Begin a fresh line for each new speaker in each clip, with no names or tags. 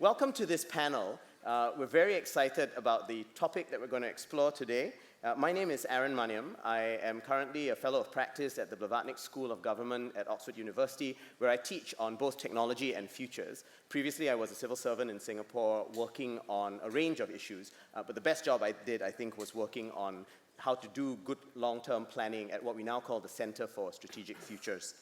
Welcome to this panel. We're very excited about the topic that we're going to explore today. My name is Maniam. I am currently a Fellow of Practice at the Blavatnik School of Government at Oxford University, where I teach on both technology and futures. Previously, I was a civil servant in Singapore working on a range of issues, but the best job I did, I think, was working on how to do good long-term planning at what we now call the Center for Strategic Futures.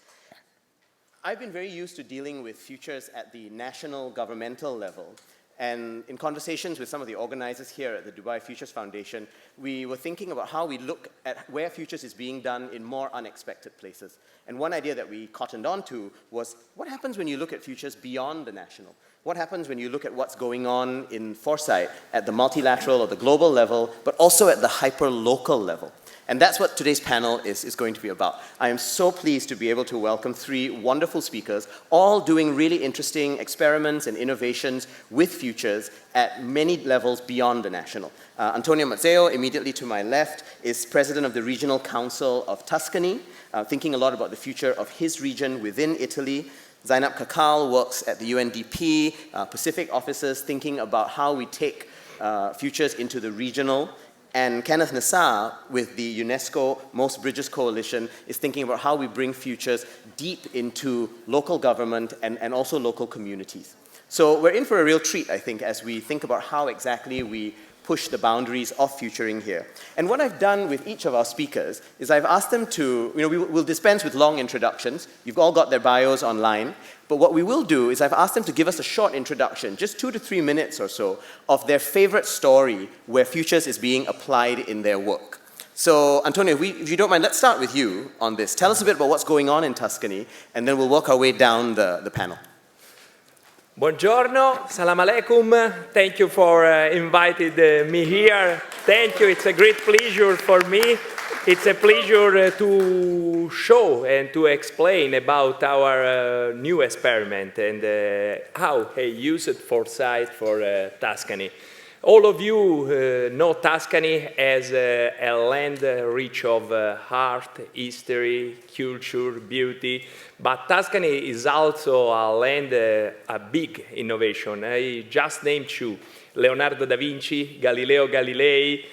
I've been very used to dealing with futures at the national governmental level. And in conversations with some of the organizers here at the Dubai Futures Foundation, we were thinking about how we look at where futures is being done in more unexpected places. And one idea that we cottoned on to was, what happens when you look at futures beyond the national? What happens when you look at what's going on in Foresight at the multilateral or the global level, but also at the hyper-local level? And that's what today's panel is going to be about. I am so pleased to be able to welcome three wonderful speakers, all doing really interesting experiments and innovations with futures at many levels beyond the national. Antonio Mazzeo, immediately to my left, is president of the Regional Council of Tuscany, thinking a lot about the future of his region within Italy. Zainab Kakal works at the UNDP, Pacific offices, thinking about how we take futures into the regional. And Kenneth Nsah, with the UNESCO-MOST Bridges Coalition, is thinking about how we bring futures deep into local government and also local communities. So we're in for a real treat, I think, as we think about how exactly we push the boundaries of futuring here. And what I've done with each of our speakers is I've asked them to, we'll dispense with long introductions. You've all got their bios online. But what we will do is I've asked them to give us a short introduction, just 2 to 3 minutes or so, of their favorite story where futures is being applied in their work. So, Antonio, if you don't mind, let's start with you on this. Tell us a bit about what's going on in Tuscany, and then we'll work our way down the panel.
Buongiorno, salam alaikum. Thank you for inviting me here. Thank you, it's a great pleasure for me. It's a pleasure to show and to explain about our new experiment and how I used Foresight for Tuscany. All of you know Tuscany as a land rich of art, history, culture, beauty, but Tuscany is also a land, a big innovation. I just named two, Leonardo da Vinci, Galileo Galilei,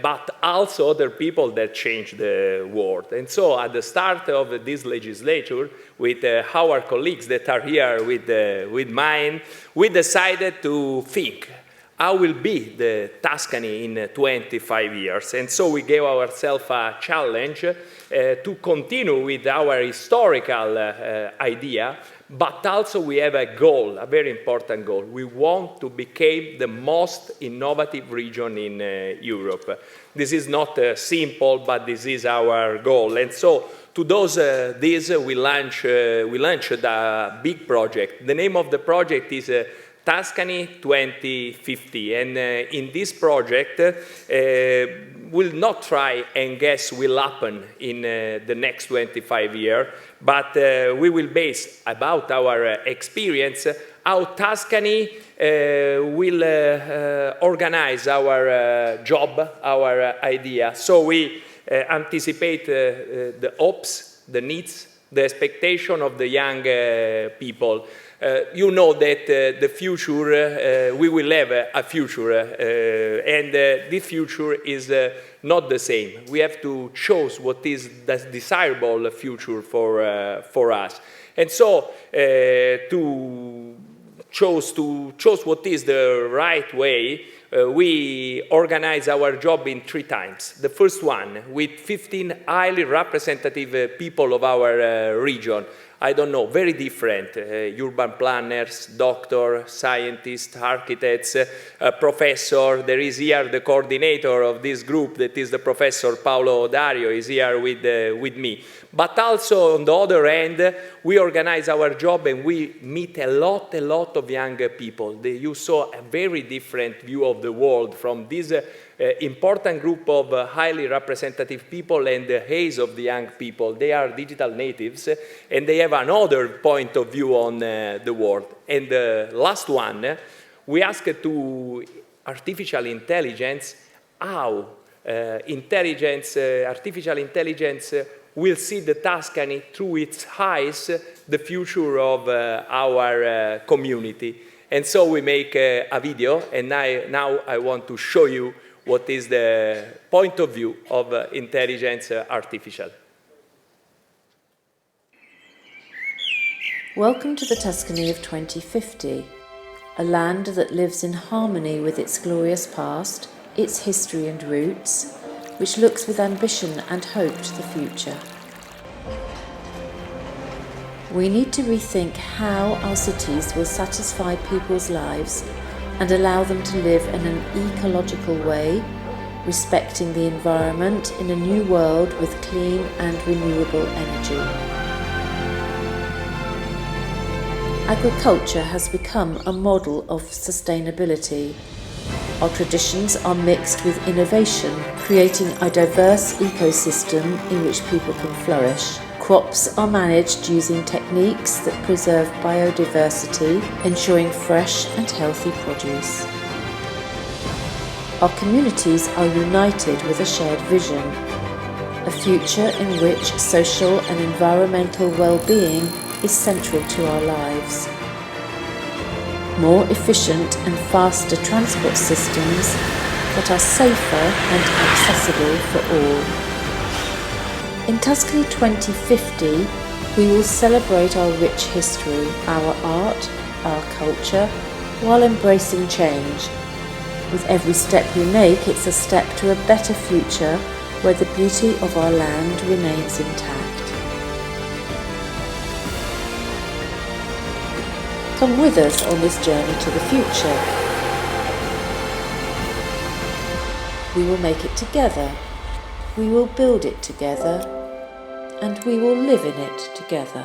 but also other people that changed the world. And so at the start of this legislature, with our colleagues that are here with mine, we decided to think, how will be the Tuscany in 25 years? And so we gave ourselves a challenge to continue with our historical idea, but also we have a goal, a very important goal. We want to become the most innovative region in Europe. This is not simple, but this is our goal. And so to those this, we launched a big project. The name of the project is Tuscany 2050, and in this project, we'll not try and guess will happen in the next 25 years, but we will base about our experience how Tuscany will organize our job, our idea. So we anticipate the hopes, the needs, the expectation of the young people. You know that the future, we will have a future, and this future is not the same. We have to choose what is the desirable future for us. And so to choose what is the right way, we organize our job in 3 times. The first one, with 15 highly representative people of our region. I don't know, very different, urban planners, doctors, scientists, architects, professor. There is here the coordinator of this group, that is the Professor Paolo Dario, is here with me. But also, on the other end, we organize our job and we meet a lot of young people. You saw a very different view of the world from this important group of highly representative people and the haze of the young people. They are digital natives and they have another point of view on the world. And the last one, we asked to artificial intelligence how artificial intelligence will see the Tuscany through its eyes, the future of our community. And so we make a video, and now I want to show you what is the point of view of intelligence artificial.
Welcome to the Tuscany of 2050, a land that lives in harmony with its glorious past, its history and roots, which looks with ambition and hope to the future. We need to rethink how our cities will satisfy people's lives and allow them to live in an ecological way, respecting the environment in a new world with clean and renewable energy. Agriculture has become a model of sustainability. Our traditions are mixed with innovation, creating a diverse ecosystem in which people can flourish. Crops are managed using techniques that preserve biodiversity, ensuring fresh and healthy produce. Our communities are united with a shared vision, a future in which social and environmental well-being is central to our lives. More efficient and faster transport systems that are safer and accessible for all. In Tuscany 2050, we will celebrate our rich history, our art, our culture, while embracing change. With every step we make, it's a step to a better future where the beauty of our land remains intact. Come with us on this journey to the future. We will make it together. We will build it together. And we will live in it together.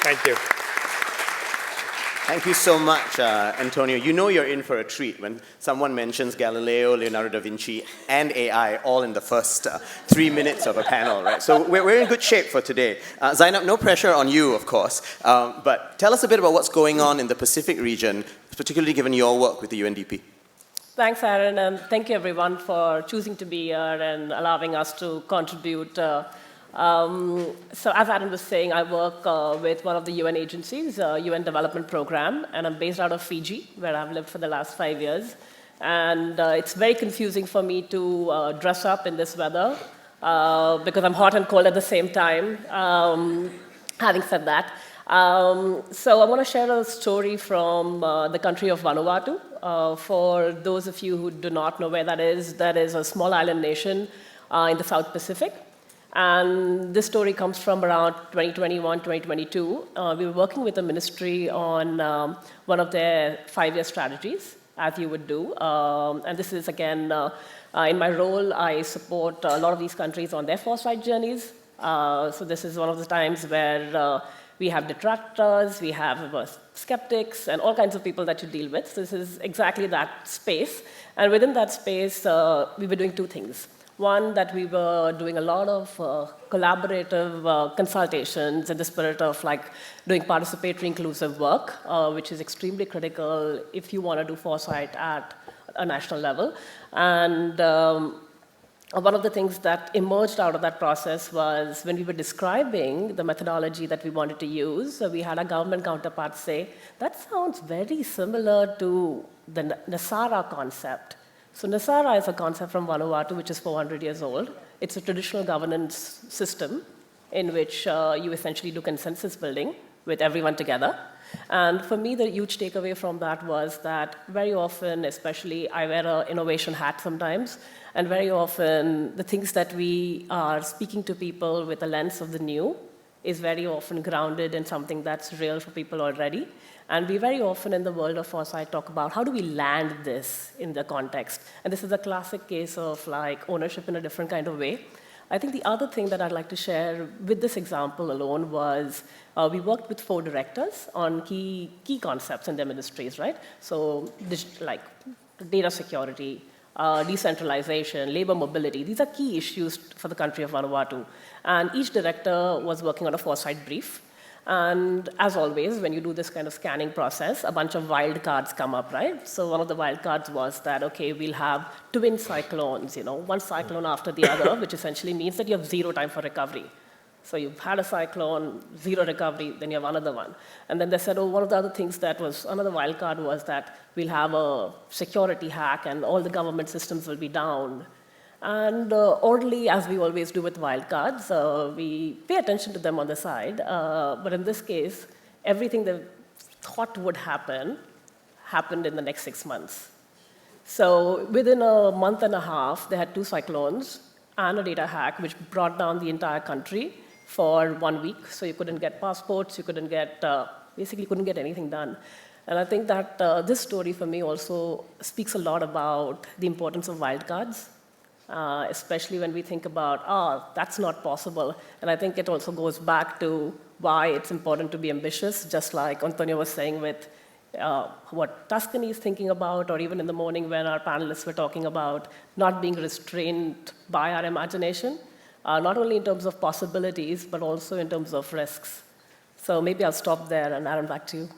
Thank you.
Thank you so much, Antonio. You know you're in for a treat when someone mentions Galileo, Leonardo da Vinci, and AI all in the first 3 minutes of a panel, right? So we're in good shape for today. Zainab, no pressure on you, of course, but tell us a bit about what's going on in the Pacific region, particularly given your work with the UNDP.
Thanks, Aaron, and thank you, everyone, for choosing to be here and allowing us to contribute. So as Aaron was saying, I work with one of the UN agencies, UN Development Program, and I'm based out of Fiji, where I've lived for the last 5 years. And it's very confusing for me to dress up in this weather because I'm hot and cold at the same time. Having said that, so I want to share a story from the country of Vanuatu. For those of you who do not know where that is a small island nation in the South Pacific. And this story comes from around 2021, 2022. We were working with the ministry on one of their 5-year strategies, as you would do. And this is, again, in my role, I support a lot of these countries on their foresight journeys. So this is one of the times where we have detractors, we have skeptics, and all kinds of people that you deal with. So this is exactly that space. And within that space, we were doing 2 things. One, that we were doing a lot of collaborative consultations in the spirit of doing participatory inclusive work, which is extremely critical if you want to do foresight at a national level. And one of the things that emerged out of that process was when we were describing the methodology that we wanted to use, we had our government counterparts say, that sounds very similar to the Nsah concept. So Nsah is a concept from Vanuatu, which is 400 years old. It's a traditional governance system in which you essentially do consensus building with everyone together. And for me, the huge takeaway from that was that very often, especially I wear an innovation hat sometimes, and very often the things that we are speaking to people with a lens of the new is very often grounded in something that's real for people already. And we very often in the world of foresight talk about how do we land this in the context. And this is a classic case of ownership in a different kind of way. I think the other thing that I'd like to share with this example alone was we worked with 4 directors on key concepts in their ministries, right? So data security, decentralization, labor mobility. These are key issues for the country of Vanuatu. And each director was working on a foresight brief. And as always, when you do this kind of scanning process, a bunch of wild cards come up, right? So one of the wild cards was that, okay, we'll have twin cyclones, one cyclone after the other, which essentially means that you have zero time for recovery. So you've had a cyclone, zero recovery, then you have another one. And then they said, oh, one of the other things that was another wild card was that we'll have a security hack and all the government systems will be down. And orderly, as we always do with wildcards, we pay attention to them on the side. But in this case, everything they thought would happen happened in the next 6 months. So within a month and a half, they had 2 cyclones and a data hack, which brought down the entire country for 1 week. So you couldn't get passports, you couldn't get, basically couldn't get anything done. And I think that this story for me also speaks a lot about the importance of wildcards. Especially when we think about, that's not possible. And I think it also goes back to why it's important to be ambitious, just like Antonio was saying with what Tuscany is thinking about, or even in the morning when our panelists were talking about not being restrained by our imagination, not only in terms of possibilities, but also in terms of risks. So maybe I'll stop there, and Aaron, back to you.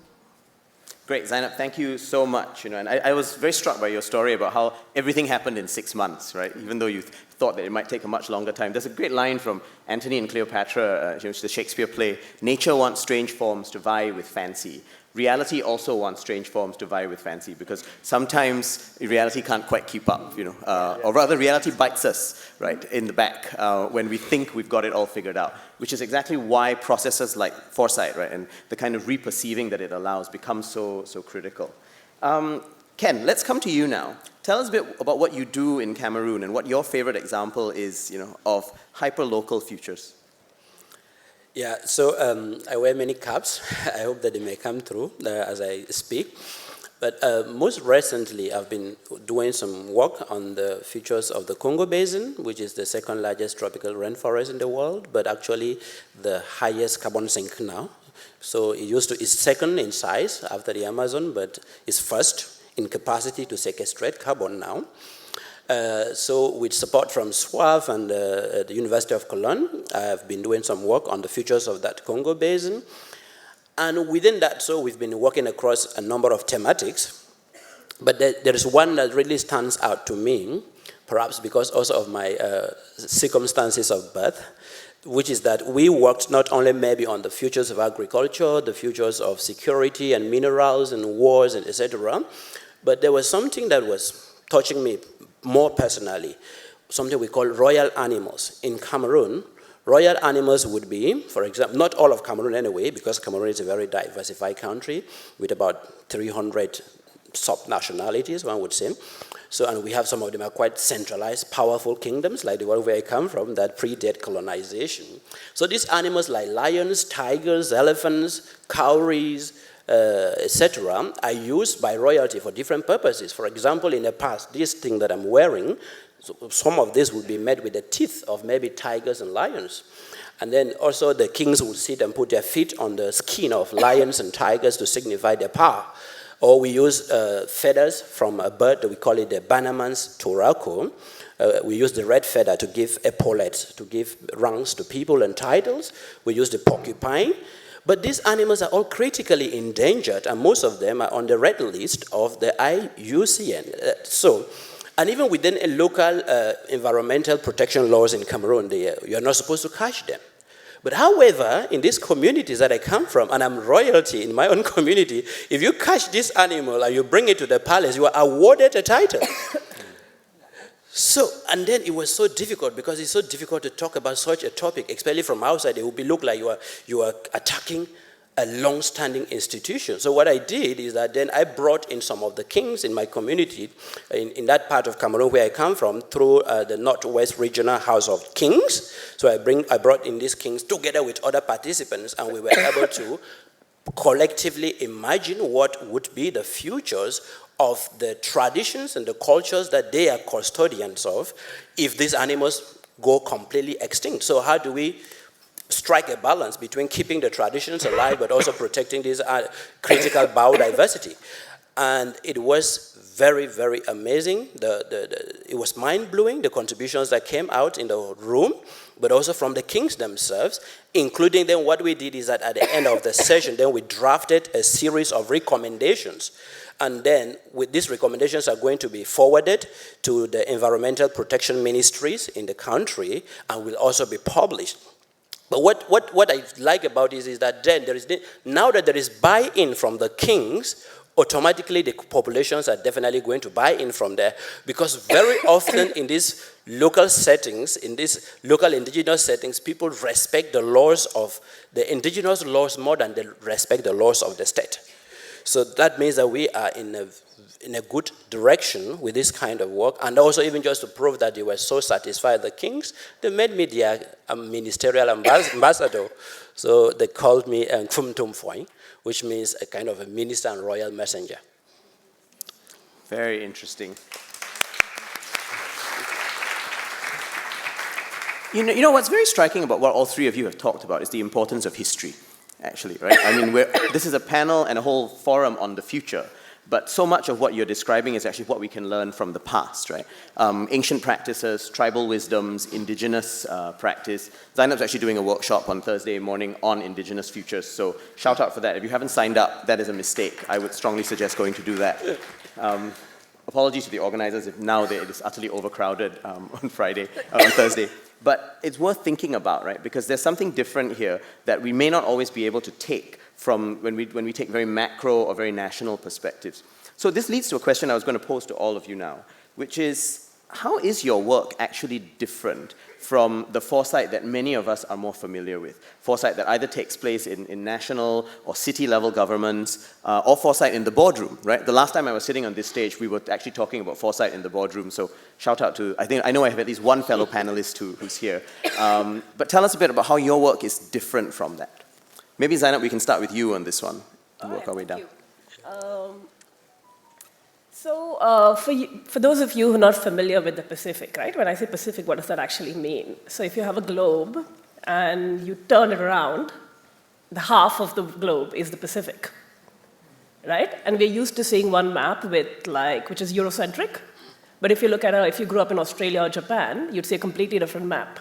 Great, Zainab, thank you so much. And I was very struck by your story about how everything happened in 6 months, right? Even though you thought that it might take a much longer time. There's a great line from Antony and Cleopatra, the Shakespeare play, "Nature wants strange forms to vie with fancy. Reality also wants strange forms to vie with fancy," because sometimes reality can't quite keep up, or rather reality bites us, right, in the back when we think we've got it all figured out, which is exactly why processes like Foresight, right, and the kind of reperceiving that it allows becomes so critical. Ken, let's come to you now. Tell us a bit about what you do in Cameroon and what your favorite example is, of hyper-local futures.
Yeah, so I wear many caps. I hope that they may come through as I speak. But most recently, I've been doing some work on the features of the Congo Basin, which is the second largest tropical rainforest in the world, but actually the highest carbon sink now. So it's second in size after the Amazon, but it's first in capacity to sequestrate carbon now. So with support from SWAF and the University of Cologne, I've been doing some work on the features of that Congo Basin. And within that, so we've been working across a number of thematics, but there is one that really stands out to me, perhaps because also of my circumstances of birth, which is that we worked not only maybe on the futures of agriculture, the futures of security and minerals and wars and etc., but there was something that was touching me more personally, something we call royal animals. In Cameroon, royal animals would be, for example, not all of Cameroon anyway, because Cameroon is a very diversified country with about 300 sub-nationalities, one would say. So, and we have some of them are quite centralized, powerful kingdoms, like the one where I come from, that predate colonization. So these animals like lions, tigers, elephants, cowries, etc., are used by royalty for different purposes. For example, in the past, this thing that I'm wearing, so some of this would be made with the teeth of maybe tigers and lions. And then also the kings would sit and put their feet on the skin of lions and tigers to signify their power. Or we use feathers from a bird, we call it the Bannerman's Turaco. We use the red feather to give epaulets, to give ranks to people and titles. We use the porcupine. But these animals are all critically endangered, and most of them are on the red list of the IUCN. And even within a local environmental protection laws in Cameroon, you're not supposed to catch them. But however, in these communities that I come from, and I'm royalty in my own community, if you catch this animal and you bring it to the palace, you are awarded a title. So, and then it was so difficult because it's so difficult to talk about such a topic, especially from outside. It would look like you are attacking a long-standing institution. So what I did is that then I brought in some of the kings in my community, in that part of Cameroon where I come from, through the Northwest Regional House of Kings. So I brought in these kings together with other participants, and we were able to collectively imagine what would be the futures of the traditions and the cultures that they are custodians of if these animals go completely extinct. So how do we strike a balance between keeping the traditions alive but also protecting this critical biodiversity? And it was very, very amazing. It was mind-blowing, the contributions that came out in the room, but also from the kings themselves, including then what we did is that at the end of the session, then we drafted a series of recommendations. And then with these recommendations are going to be forwarded to the environmental protection ministries in the country and will also be published. But what I like about this is that then now that there is buy-in from the kings, automatically the populations are definitely going to buy in from there, because very often in these local settings, in these local indigenous settings, people respect the laws of the indigenous laws more than they respect the laws of the state. So that means that we are in a good direction with this kind of work. And also, even just to prove that they were so satisfied, the kings, they made me their ministerial ambassador. So they called me Khum Tum Foy, which means a kind of a minister and royal messenger.
Very interesting. You know what's very striking about what all three of you have talked about is the importance of history, actually, right? I mean, this is a panel and a whole forum on the future, but so much of what you're describing is actually what we can learn from the past, right? Ancient practices, tribal wisdoms, indigenous practice. Zainab's actually doing a workshop on Thursday morning on indigenous futures, so shout out for that. If you haven't signed up, that is a mistake. I would strongly suggest going to do that. Apologies to the organizers if now it is utterly overcrowded on Thursday. But it's worth thinking about, right? Because there's something different here that we may not always be able to take from when we take very macro or very national perspectives. So this leads to a question I was going to pose to all of you now, which is, how is your work actually different from the foresight that many of us are more familiar with? Foresight that either takes place in national or city-level governments, or foresight in the boardroom, right? The last time I was sitting on this stage, we were actually talking about foresight in the boardroom, so shout out to, I know I have at least one fellow panelist who's here. But tell us a bit about how your work is different from that. Maybe, Zainab, we can start with you on this one and work our way down.
For those of you who are not familiar with the Pacific, right? When I say Pacific, what does that actually mean? So if you have a globe and you turn it around, the half of the globe is the Pacific, right? And we're used to seeing one map which is Eurocentric. But if you if you grew up in Australia or Japan, you'd see a completely different map,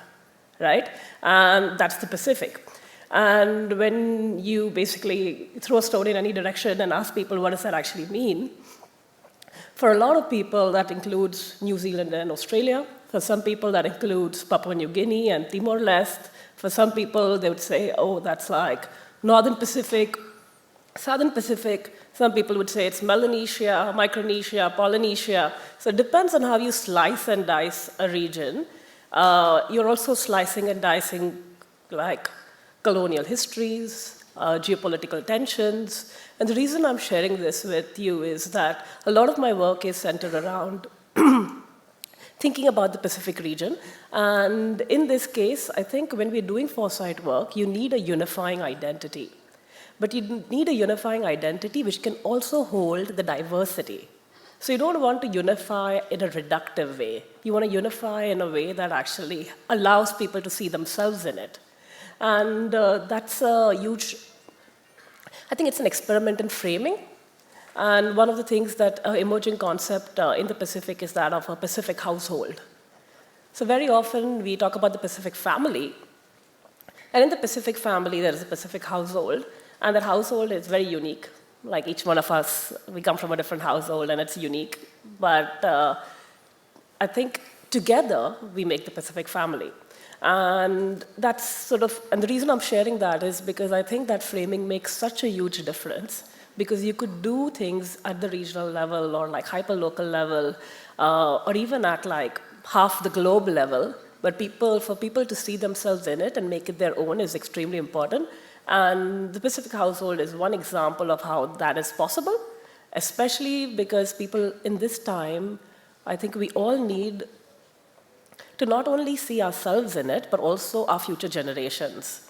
right? And that's the Pacific. And when you basically throw a stone in any direction and ask people what does that actually mean, for a lot of people, that includes New Zealand and Australia. For some people, that includes Papua New Guinea and Timor-Leste. For some people, they would say, oh, that's like Northern Pacific, Southern Pacific. Some people would say it's Melanesia, Micronesia, Polynesia. So it depends on how you slice and dice a region. You're also slicing and dicing like colonial histories, geopolitical tensions. And the reason I'm sharing this with you is that a lot of my work is centered around thinking about the Pacific region. And in this case, I think when we're doing foresight work, you need a unifying identity. But you need a unifying identity which can also hold the diversity. So you don't want to unify in a reductive way. You want to unify in a way that actually allows people to see themselves in it. And that's a huge, I think it's an experiment in framing. And one of the things that emerging concept in the Pacific is that of a Pacific household. So very often we talk about the Pacific family. And in the Pacific family, there is a Pacific household. And that household is very unique. Like each one of us, we come from a different household and it's unique. But I think together we make the Pacific family. And that's and the reason I'm sharing that is because I think that framing makes such a huge difference, because you could do things at the regional level or like hyper-local level, or even at like half the globe level, but for people to see themselves in it and make it their own is extremely important. And the Pacific household is one example of how that is possible, especially because people in this time, I think we all need to not only see ourselves in it, but also our future generations.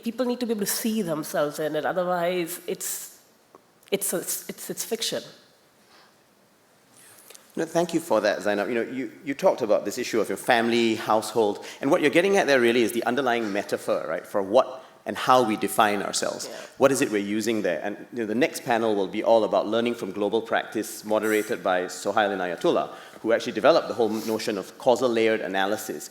People need to be able to see themselves in it, otherwise it's fiction.
No, thank you for that, Zainab. You talked about this issue of your family, household, and what you're getting at there really is the underlying metaphor, right, for what and how we define ourselves.
Yeah.
What is it we're using there? And the next panel will be all about learning from global practice, moderated by Sohail Inayatullah, who actually developed the whole notion of causal layered analysis,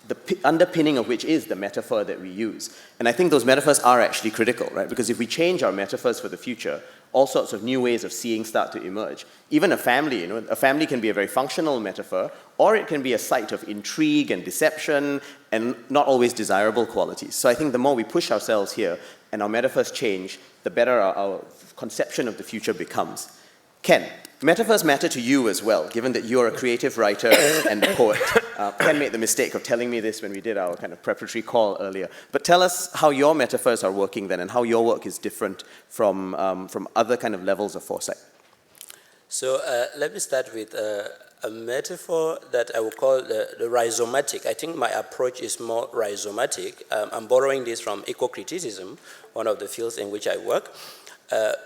the underpinning of which is the metaphor that we use. And I think those metaphors are actually critical, right? Because if we change our metaphors for the future, all sorts of new ways of seeing start to emerge. Even a family, a family can be a very functional metaphor, or it can be a site of intrigue and deception and not always desirable qualities. So I think the more we push ourselves here and our metaphors change, the better our conception of the future becomes. Ken, metaphors matter to you as well, given that you're a creative writer and a poet. Ken made the mistake of telling me this when we did our kind of preparatory call earlier. But tell us how your metaphors are working then, and how your work is different from other kind of levels of foresight.
So let me start with a metaphor that I would call the rhizomatic. I think my approach is more rhizomatic. I'm borrowing this from eco-criticism, one of the fields in which I work,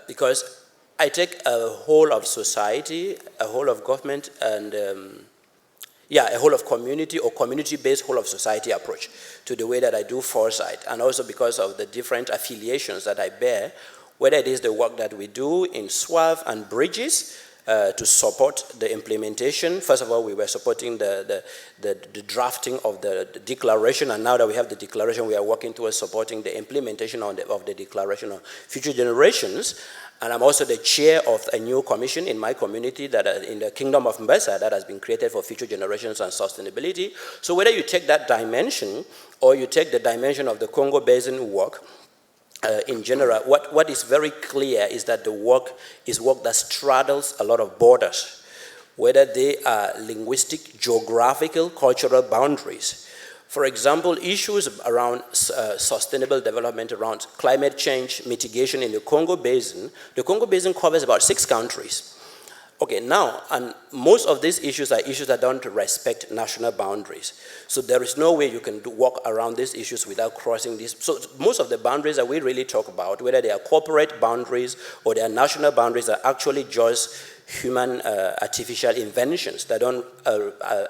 because I take a whole of society, a whole of government, and a whole of community or community-based whole of society approach to the way that I do foresight, and also because of the different affiliations that I bear, whether it is the work that we do in SWAV and bridges to support the implementation. First of all, we were supporting the drafting of the declaration, and now that we have the declaration, we are working towards supporting the implementation of the declaration of future generations. And I'm also the chair of a new commission in my community that in the Kingdom of Nsah that has been created for future generations and sustainability. So whether you take that dimension or you take the dimension of the Congo Basin work, in general, what is very clear is that the work is work that straddles a lot of borders, whether they are linguistic, geographical, cultural boundaries. For example, issues around sustainable development, around climate change mitigation in the Congo Basin covers about 6 countries. Okay, now, and most of these issues are issues that don't respect national boundaries. So there is no way you can walk around these issues without crossing these. So most of the boundaries that we really talk about, whether they are corporate boundaries or they are national boundaries, are actually just human artificial inventions that don't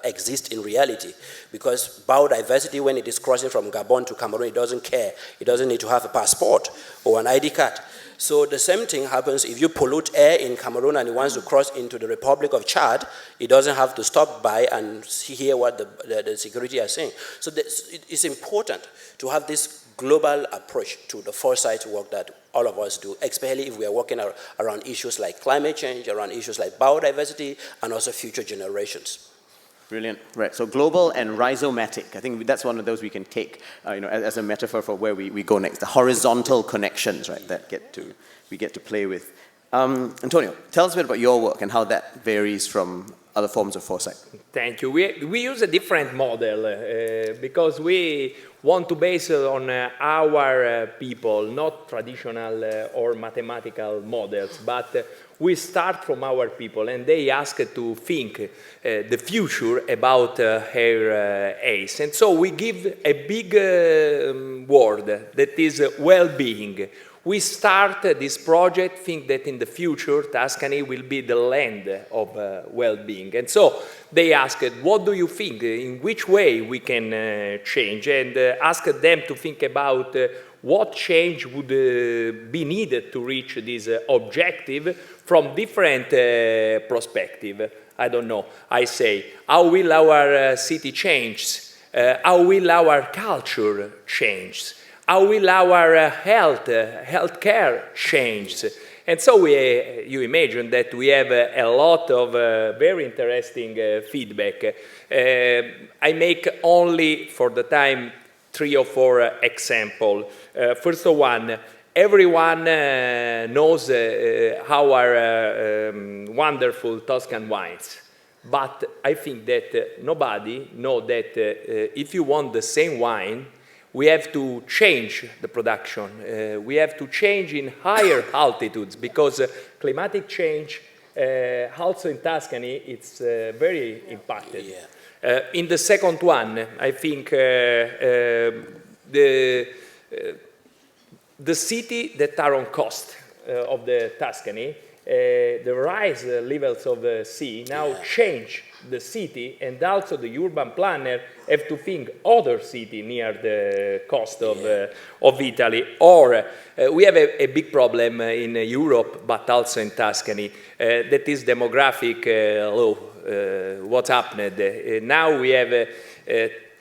exist in reality. Because biodiversity, when it is crossing from Gabon to Cameroon, it doesn't care. It doesn't need to have a passport or an ID card. So the same thing happens if you pollute air in Cameroon and it wants to cross into the Republic of Chad, it doesn't have to stop by and hear what the security are saying. So it's important to have this global approach to the foresight work that all of us do, especially if we are working around issues like climate change, around issues like biodiversity, and also future generations.
Brilliant. Right. So global and rhizomatic. I think that's one of those we can take, as a metaphor for where we go next. The horizontal connections, right, that we get to play with. Antonio, tell us a bit about your work and how that varies from other forms of foresight.
Thank you. We use a different model because we want to base it on our people, not traditional or mathematical models, but we start from our people, and they ask to think the future about her ace. And so we give a big word that is well-being. We start this project, think that in the future, Tuscany will be the land of well-being. And so they asked, what do you think? In which way we can change? And ask them to think about what change would be needed to reach this objective from different perspectives. I don't know. I say, how will our city change? How will our culture change? How will our healthcare change? And so you imagine that we have a lot of very interesting feedback. I make only, for the time, 3 or 4 examples. First one, everyone knows our wonderful Tuscan wines. But I think that nobody knows that if you want the same wine, we have to change the production. We have to change in higher altitudes because climatic change, also in Tuscany, it's very impacted. Yeah. In the second one, I think the city that are on coast of the Tuscany the rise levels of the sea now change the city, and also the urban planner have to think other city near the coast of Italy. Or we have a big problem in Europe, but also in Tuscany, that is demographic law. What's happened? Now we have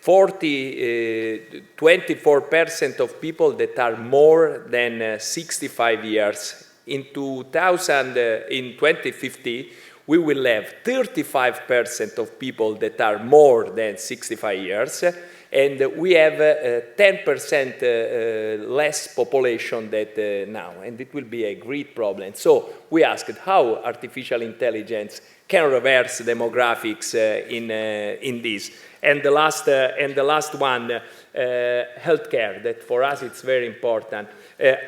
24% of people that are more than 65 years. In 2050, we will have 35% of people that are more than 65 years, and we have 10% less population than now, and it will be a great problem. So we asked how artificial intelligence can reverse demographics in this. And the last one, healthcare, that for us it's very important.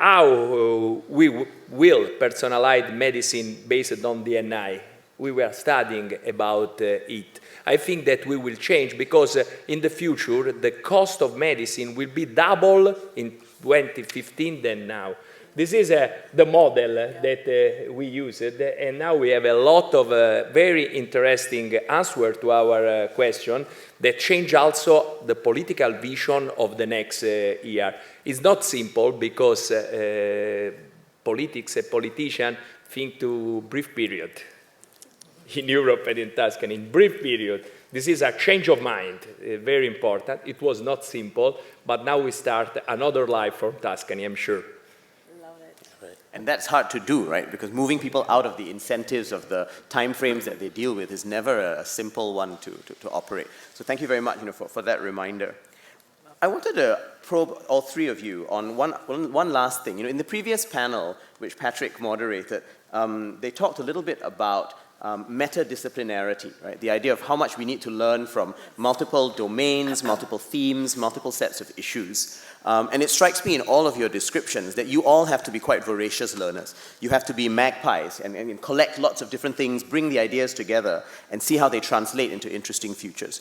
How we will personalize medicine based on DNA. We were studying about it. I think that we will change because in the future, the cost of medicine will be double in 2015 than now. This is the model that we used, and now we have a lot of very interesting answers to our question that change also the political vision of the next year. It's not simple because politics and politicians think to brief period. In Europe and in Tuscany, in brief period. This is a change of mind, very important. It was not simple, but now we start another life from Tuscany, I'm sure.
Love it.
Right. And that's hard to do, right? Because moving people out of the incentives of the timeframes that they deal with is never a simple one to operate. So thank you very much for that reminder. I wanted to probe all three of you on one last thing. In the previous panel, which Patrick moderated, they talked a little bit about metadisciplinarity, right? The idea of how much we need to learn from multiple domains, multiple themes, multiple sets of issues. And it strikes me in all of your descriptions that you all have to be quite voracious learners. You have to be magpies and collect lots of different things, bring the ideas together, and see how they translate into interesting futures.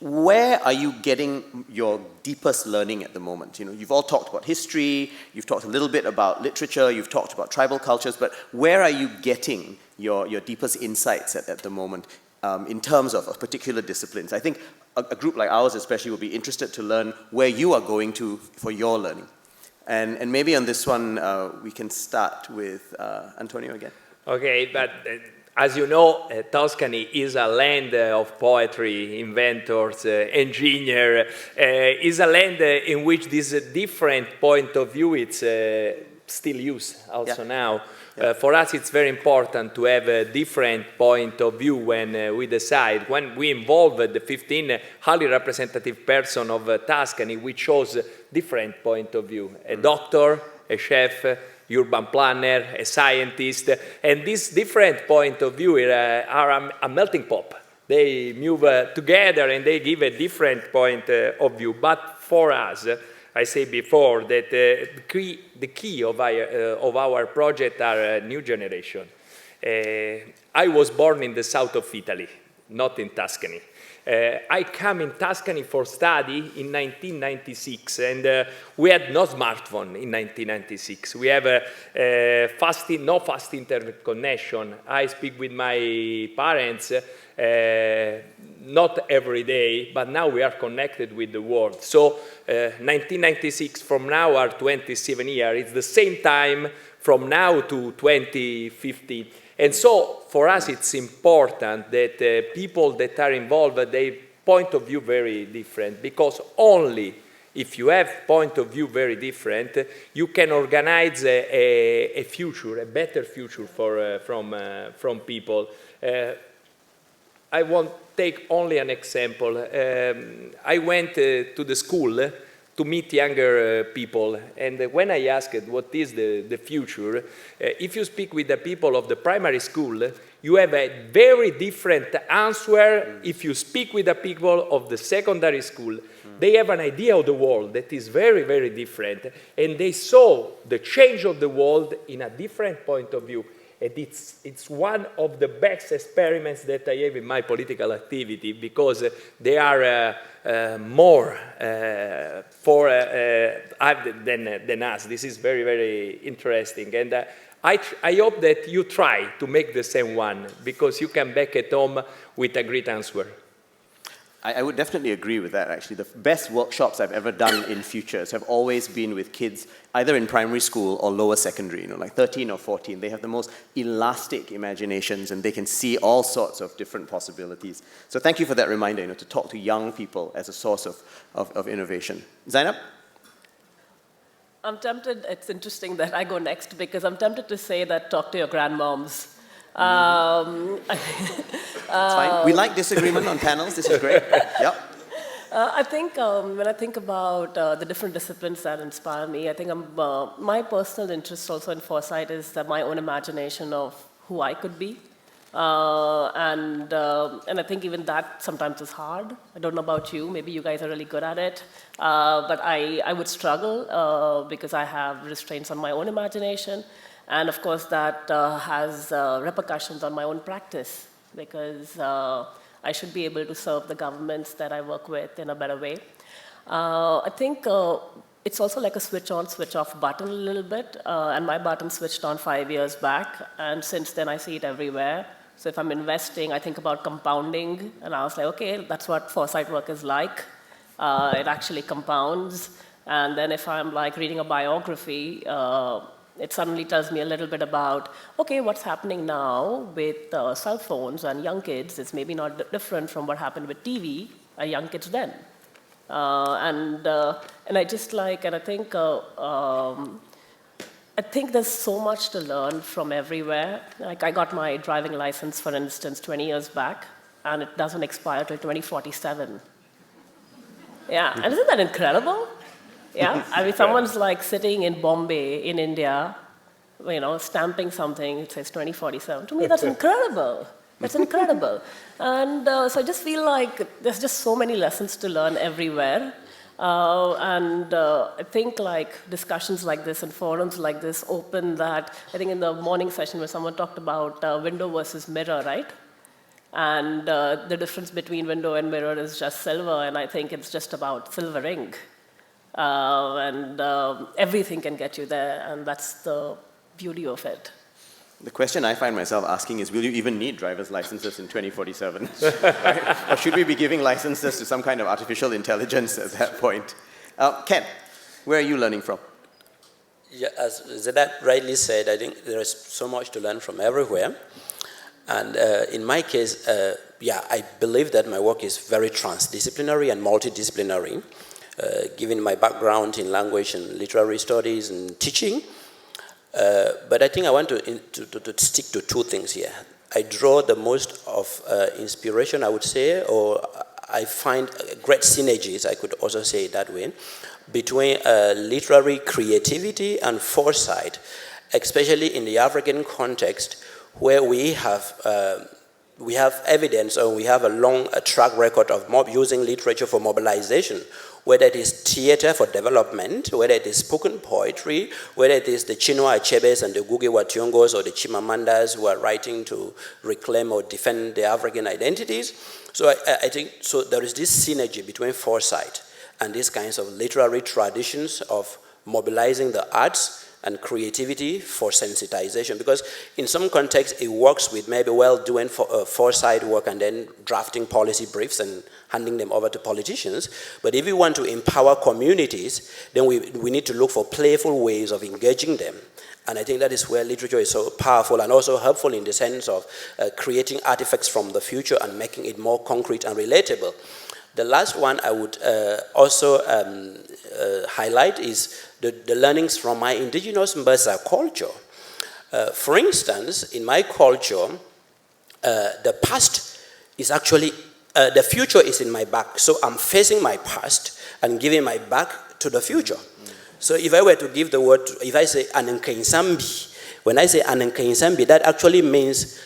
Where are you getting your deepest learning at the moment? You've all talked about history, you've talked a little bit about literature, you've talked about tribal cultures, but where are you getting your deepest insights at the moment in terms of particular disciplines? I think a group like ours especially will be interested to learn where you are going to for your learning. And maybe on this one, we can start with Antonio again.
Okay, but as you know, Tuscany is a land of poetry, inventors, engineers. Is a land in which this different point of view it's still used also now. For us, it's very important to have a different point of view when we decide. When we involve the 15 highly representative person of Tuscany, we chose different point of view. A doctor, a chef, urban planner, a scientist, and this different point of view are a melting pot. They move together and they give a different point of view. But for us, I said before that the key of our project are new generation. I was born in the south of Italy, not in Tuscany. I came in Tuscany for study in 1996, and we had no smartphone in 1996. We have no fast internet connection. I speak with my parents not every day, but now we are connected with the world. So 1996 from now are 27 years. It's the same time from now to 2050. And so, for us, it's important that people that are involved, their point of view very different, because only if you have point of view very different, you can organize a future, a better future from people. I won't take only an example. I went to the school to meet younger people. And when I asked what is the future, if you speak with the people of the primary school, you have a very different answer if you speak with the people of the secondary school. They have an idea of the world that is very, very different. And they saw the change of the world in a different point of view. And it's one of the best experiments that I have in my political activity, because they are more than us. This is very, very interesting. And I hope that you try to make the same one, because you come back at home with a great answer.
I would definitely agree with that, actually. The best workshops I've ever done in futures have always been with kids either in primary school or lower secondary, like 13 or 14. They have the most elastic imaginations, and they can see all sorts of different possibilities. So thank you for that reminder, to talk to young people as a source of innovation. Zainab?
I'm tempted, it's interesting that I go next, because I'm tempted to say that talk to your grandmoms.
It's fine. We like disagreement on panels. This is great. Yep.
I think when I think about the different disciplines that inspire me, I think my personal interest also in foresight is my own imagination of who I could be. And I think even that sometimes is hard. I don't know about you. Maybe you guys are really good at it. But I would struggle because I have restraints on my own imagination. And of course, that has repercussions on my own practice, because I should be able to serve the governments that I work with in a better way. I think it's also like a switch on, switch off button a little bit. And my button switched on 5 years back. And since then, I see it everywhere. So if I'm investing, I think about compounding. And I was like, OK, that's what foresight work is like. It actually compounds. And then if I'm like reading a biography, it suddenly tells me a little bit about, okay, what's happening now with cell phones and young kids is maybe not different from what happened with TV and young kids then. And I just like, and I think there's so much to learn from everywhere. Like I got my driving license, for instance, 20 years back, and it doesn't expire till 2047. Yeah, and isn't that incredible? Yeah, I mean, someone's like sitting in Bombay, in India, stamping something, it says 2047. To me, that's incredible. That's incredible. And so I just feel like there's just so many lessons to learn everywhere. And I think like discussions like this and forums like this open that. I think in the morning session where someone talked about window versus mirror, right? And the difference between window and mirror is just silver, and I think it's just about silvering. And everything can get you there, and that's the beauty of it.
The question I find myself asking is, will you even need driver's licenses in 2047? Right? Or should we be giving licenses to some kind of artificial intelligence at that point? Ken, where are you learning from?
Yeah, as Zainab rightly said, I think there is so much to learn from everywhere. And in my case, I believe that my work is very transdisciplinary and multidisciplinary. Given my background in language and literary studies and teaching. But I think I want to stick to two things here. I draw the most of inspiration, I would say, or I find great synergies, I could also say it that way, between literary creativity and foresight, especially in the African context, where we have evidence, or we have a long track record of using literature for mobilization, whether it is theater for development, whether it is spoken poetry, whether it is the Chinua Achebes and the Ngugi wa Thiong'os or the Chimamandas who are writing to reclaim or defend their African identities. So I think there is this synergy between foresight and these kinds of literary traditions of mobilizing the arts and creativity for sensitization, because in some contexts it works with maybe doing foresight work and then drafting policy briefs and handing them over to politicians. But if we want to empower communities, then we need to look for playful ways of engaging them. And I think that is where literature is so powerful and also helpful in the sense of creating artifacts from the future and making it more concrete and relatable. The last one I would also highlight is the learnings from my indigenous Nsah culture. For instance, in my culture, the past is actually, the future is in my back. So I'm facing my past and giving my back to the future. So if I were to give the word, if I say Anankeinsambi, when I say Anankeinsambi, that actually means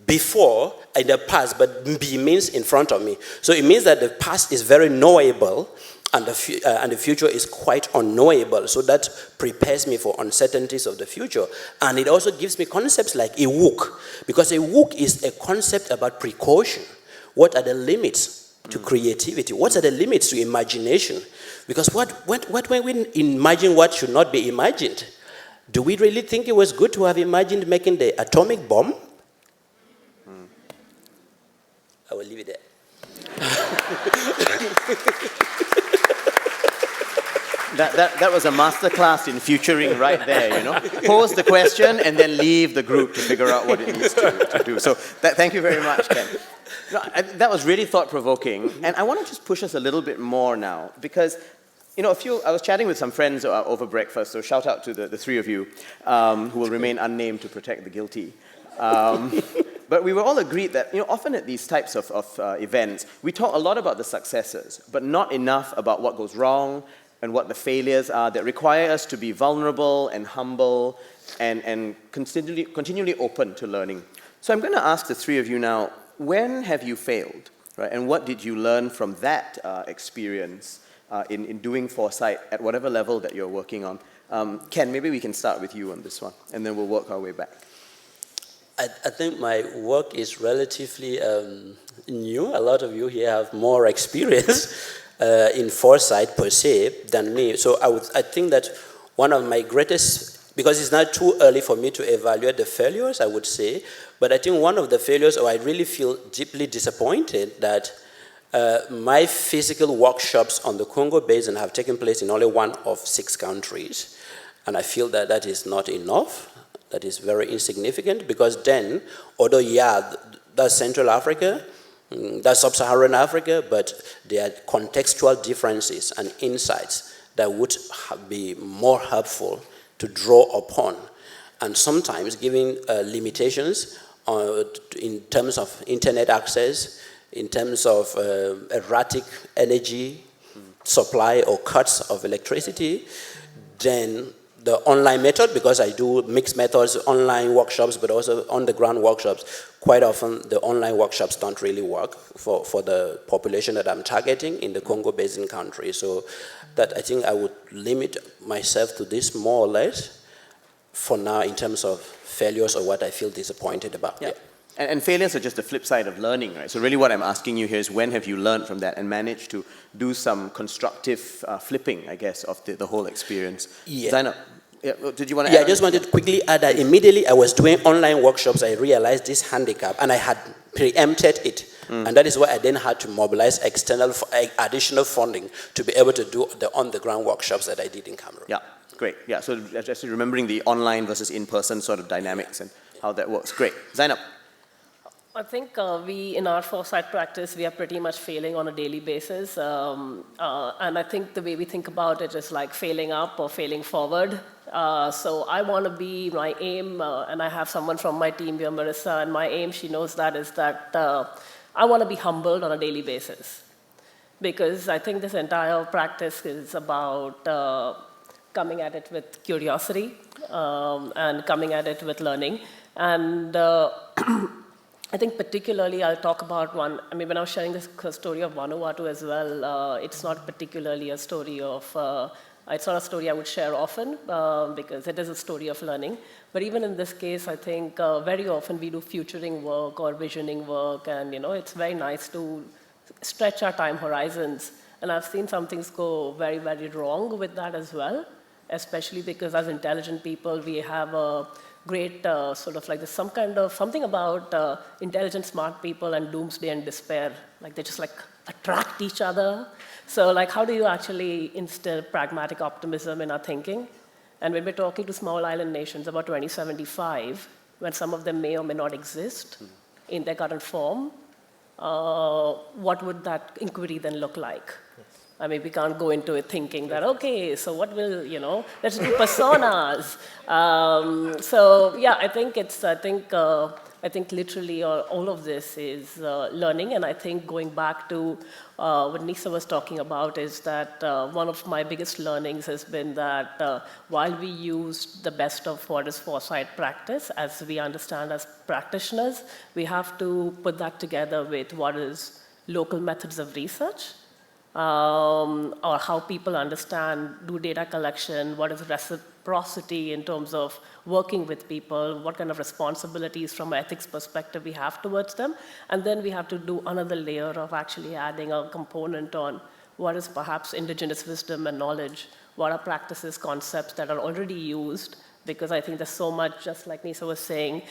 before, in the past, but Mbi means in front of me. So it means that the past is very knowable and the future is quite unknowable. So that prepares me for uncertainties of the future. And it also gives me concepts like Iwuk, because Iwuk is a concept about precaution. What are the limits to creativity? What are the limits to imagination? Because when we imagine what should not be imagined, do we really think it was good to have imagined making the atomic bomb? I will leave it there.
That was a masterclass in futuring right there, you know. Pose the question and then leave the group to figure out what it needs to do. So thank you very much, Ken. No, that was really thought-provoking. And I want to just push us a little bit more now, because you know, I was chatting with some friends over breakfast, so shout out to the three of you who will remain unnamed to protect the guilty. But we were all agreed that, you know, often at these types of events, we talk a lot about the successes, but not enough about what goes wrong and what the failures are that require us to be vulnerable and humble and continually open to learning. So I'm going to ask the three of you now, when have you failed, right? And what did you learn from that experience in doing Foresight at whatever level that you're working on? Ken, maybe we can start with you on this one, and then we'll work our way back.
I think my work is relatively new. A lot of you here have more experience in Foresight per se than me. So I think that one of my greatest, because it's not too early for me to evaluate the failures, I would say, but I think one of the failures, I really feel deeply disappointed that my physical workshops on the Congo Basin have taken place in only one of 6 countries. And I feel that that is not enough. That is very insignificant, because then, although, yeah, that's Central Africa, that's Sub-Saharan Africa, but there are contextual differences and insights that would be more helpful to draw upon. And sometimes, given limitations in terms of internet access, in terms of erratic energy supply or cuts of electricity, then the online method, because I do mixed methods, online workshops, but also on-the-ground workshops, quite often the online workshops don't really work for the population that I'm targeting in the Congo Basin country. So that I think I would limit myself to this more or less for now in terms of failures or what I feel disappointed about.
Yeah. And failures are just the flip side of learning, right? So really what I'm asking you here is, when have you learned from that and managed to do some constructive flipping, I guess, of the whole experience?
Yeah.
Zainab, did you want to add?
Yeah, I just wanted to quickly add that immediately I was doing online workshops, I realized this handicap, and I had preempted it. And that is why I then had to mobilize additional funding to be able to do the on-the-ground workshops that I did in Cameroon.
Yeah, great. Yeah, so just remembering the online versus in-person sort of dynamics and how that works. Great. Zainab.
I think we, in our Foresight practice, we are pretty much failing on a daily basis. And I think the way we think about it is like failing up or failing forward. So I want to be, my aim, and I have someone from my team here, Marissa, and my aim, she knows that, is that I want to be humbled on a daily basis. Because I think this entire practice is about coming at it with curiosity and coming at it with learning. And I think particularly I'll talk about one, I mean, when I was sharing this story of Vanuatu as well, it's not particularly a story of, it's not a story I would share often because it is a story of learning. But even in this case, I think very often we do futuring work or visioning work, and you know, it's very nice to stretch our time horizons. And I've seen some things go very, very wrong with that as well, especially because as intelligent people, we have a great sort of like there's some kind of something about intelligent, smart people and doomsday and despair. Like they just like attract each other. So like how do you actually instill pragmatic optimism in our thinking? And when we're talking to small island nations about 2075, when some of them may or may not exist in their current form, what would that inquiry then look like? I mean, we can't go into it thinking that, okay, so what will, you know, let's do personas. So yeah, I think literally all of this is learning. And I think going back to what Nsah was talking about is that one of my biggest learnings has been that while we use the best of what is Foresight practice, as we understand as practitioners, we have to put that together with what is local methods of research. Or how people understand, do data collection, what is reciprocity in terms of working with people, what kind of responsibilities from an ethics perspective we have towards them. And then we have to do another layer of actually adding a component on what is perhaps indigenous wisdom and knowledge, what are practices, concepts that are already used, because I think there's so much, just like Nsah was saying,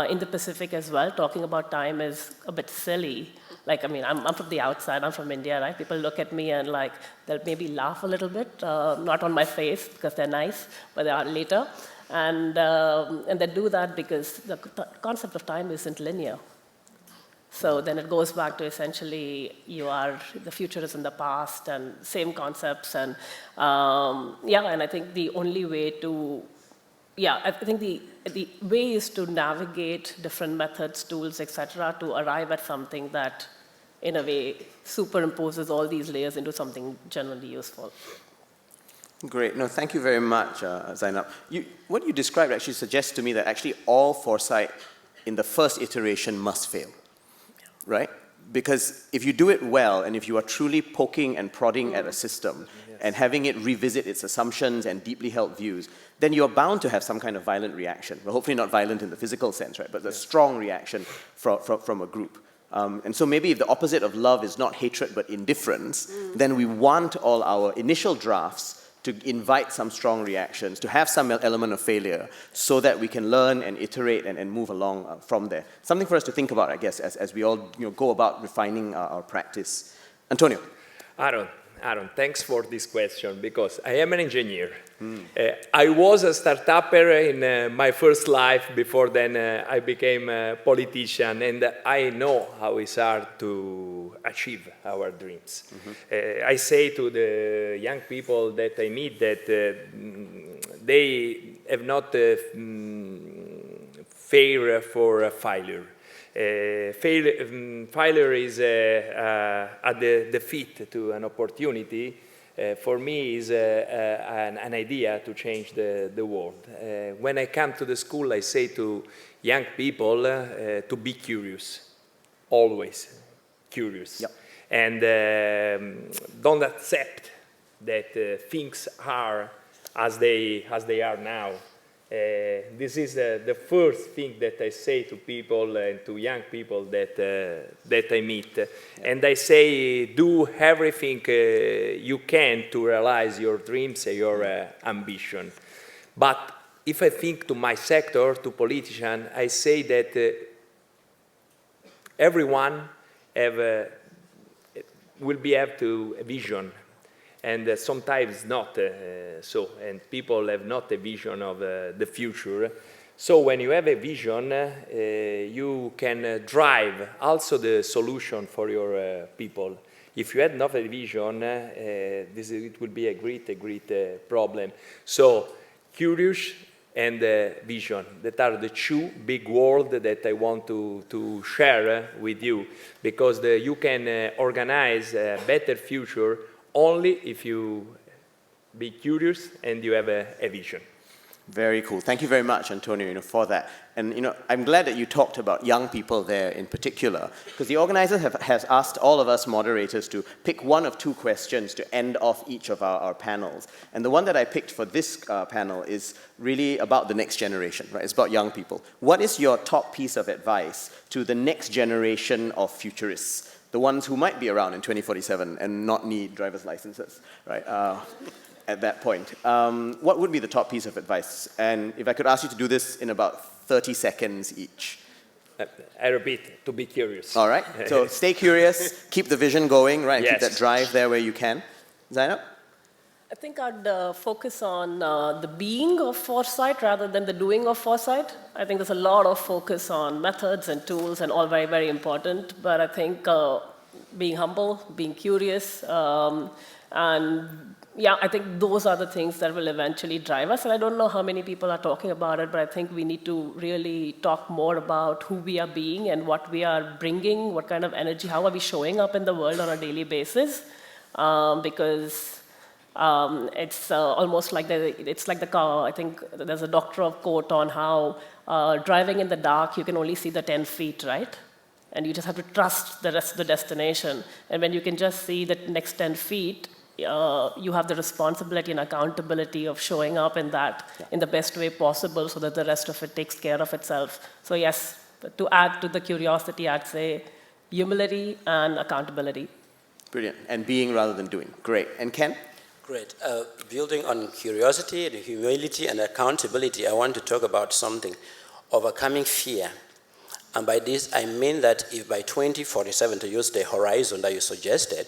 in the Pacific as well, talking about time is a bit silly. Like, I mean, I'm from the outside, I'm from India, right? People look at me and like, they'll maybe laugh a little bit, not on my face because they're nice, but they are later. And they do that because the concept of time isn't linear. So then it goes back to essentially the future is in the past and same concepts. And and I think the only way to, I think the way is to navigate different methods, tools, etc., to arrive at something that, in a way, superimposes all these layers into something genuinely useful.
Great. No, thank you very much, Zainab. What you described actually suggests to me that actually all foresight in the first iteration must fail, right? Because if you do it well, and if you are truly poking and prodding at a system, and having it revisit its assumptions and deeply held views, then you're bound to have some kind of violent reaction. Well, hopefully not violent in the physical sense, right? But a strong reaction from a group. And so maybe if the opposite of love is not hatred but indifference, then we want all our initial drafts to invite some strong reactions, to have some element of failure, so that we can learn and iterate and move along from there. Something for us to think about, I guess, as we all go about refining our practice. Antonio.
Aaron, thanks for this question, because I am an engineer. I was a startupper in my first life. Before then, I became a politician, and I know how it's hard to achieve our dreams. I say to the young people that I meet that they have not failure for a failure. Failure is a defeat to an opportunity. For me, is an idea to change the world. When I come to the school, I say to young people to be curious, always curious, and don't accept that things are as they are now. This is the first thing that I say to people and to young people that I meet. And I say, do everything you can to realize your dreams and your ambition. But if I think to my sector, to politicians, I say that everyone will have a vision. And sometimes not so, and people have not a vision of the future. So when you have a vision, you can drive also the solution for your people. If you had not a vision, it would be a great problem. So curious and vision, that are the two big words that I want to share with you, because you can organize a better future only if you be curious and you have a vision.
Very cool. Thank you very much, Antonio, for that. And I'm glad that you talked about young people there in particular, because the organizer has asked all of us moderators to pick one of two questions to end off each of our panels. And the one that I picked for this panel is really about the next generation, right? It's about young people. What is your top piece of advice to the next generation of futurists? The ones who might be around in 2047 and not need driver's licenses, right, at that point. What would be the top piece of advice? And if I could ask you to do this in about 30 seconds each.
I repeat, to be curious.
All right, so stay curious, keep the vision going, right,
yes.
Keep that drive there where you can. Zainab?
I think I'd focus on the being of foresight rather than the doing of foresight. I think there's a lot of focus on methods and tools and all very, very important. But I think being humble, being curious, and I think those are the things that will eventually drive us. And I don't know how many people are talking about it, but I think we need to really talk more about who we are being and what we are bringing, what kind of energy, how are we showing up in the world on a daily basis, because it's almost like it's like the car. I think there's a doctoral quote on how driving in the dark, you can only see the 10 feet, right? And you just have to trust the rest of the destination. And when you can just see the next 10 feet, you have the responsibility and accountability of showing up in that in the best way possible so that the rest of it takes care of itself. So yes, to add to the curiosity, I'd say humility and accountability.
Brilliant. And being rather than doing. Great. And Ken?
Great. Building on curiosity, and humility, and accountability, I want to talk about something, overcoming fear. And by this, I mean that if by 2047, to use the horizon that you suggested,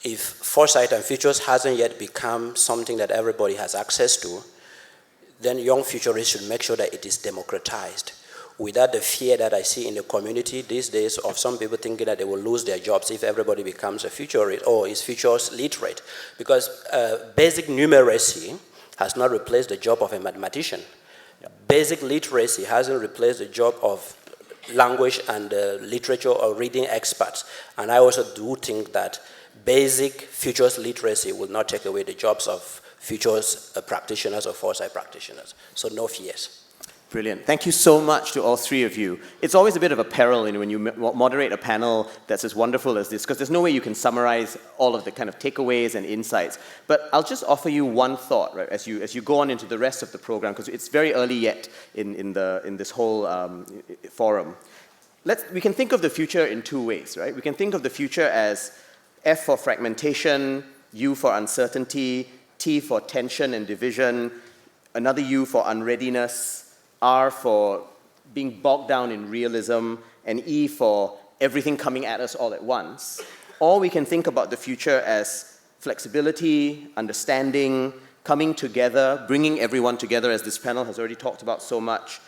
if foresight and futures hasn't yet become something that everybody has access to, then young futurists should make sure that it is democratized, without the fear that I see in the community these days of some people thinking that they will lose their jobs if everybody becomes a futurist or is futures literate. Because basic numeracy has not replaced the job of a mathematician. Basic literacy hasn't replaced the job of language and literature or reading experts. And I also do think that basic futures literacy will not take away the jobs of futures practitioners or foresight practitioners. So no fears.
Brilliant. Thank you so much to all three of you. It's always a bit of a peril when you moderate a panel that's as wonderful as this, because there's no way you can summarize all of the kind of takeaways and insights. But I'll just offer you one thought, right, as you go on into the rest of the program, because it's very early yet in this whole forum. We can think of the future in two ways, right? We can think of the future as F for fragmentation, U for uncertainty, T for tension and division, another U for unreadiness, R for being bogged down in realism, and E for everything coming at us all at once. Or we can think about the future as flexibility, understanding, coming together, bringing everyone together, as this panel has already talked about so much.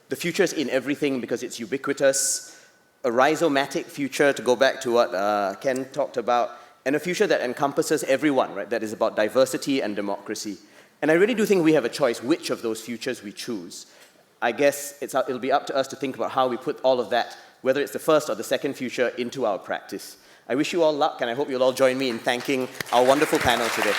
The future is in everything because it's ubiquitous. A rhizomatic future, to go back to what Ken talked about, and a future that encompasses everyone, right? That is about diversity and democracy. And I really do think we have a choice which of those futures we choose. I guess it'll be up to us to think about how we put all of that, whether it's the first or the second future, into our practice. I wish you all luck, and I hope you'll all join me in thanking our wonderful panel today.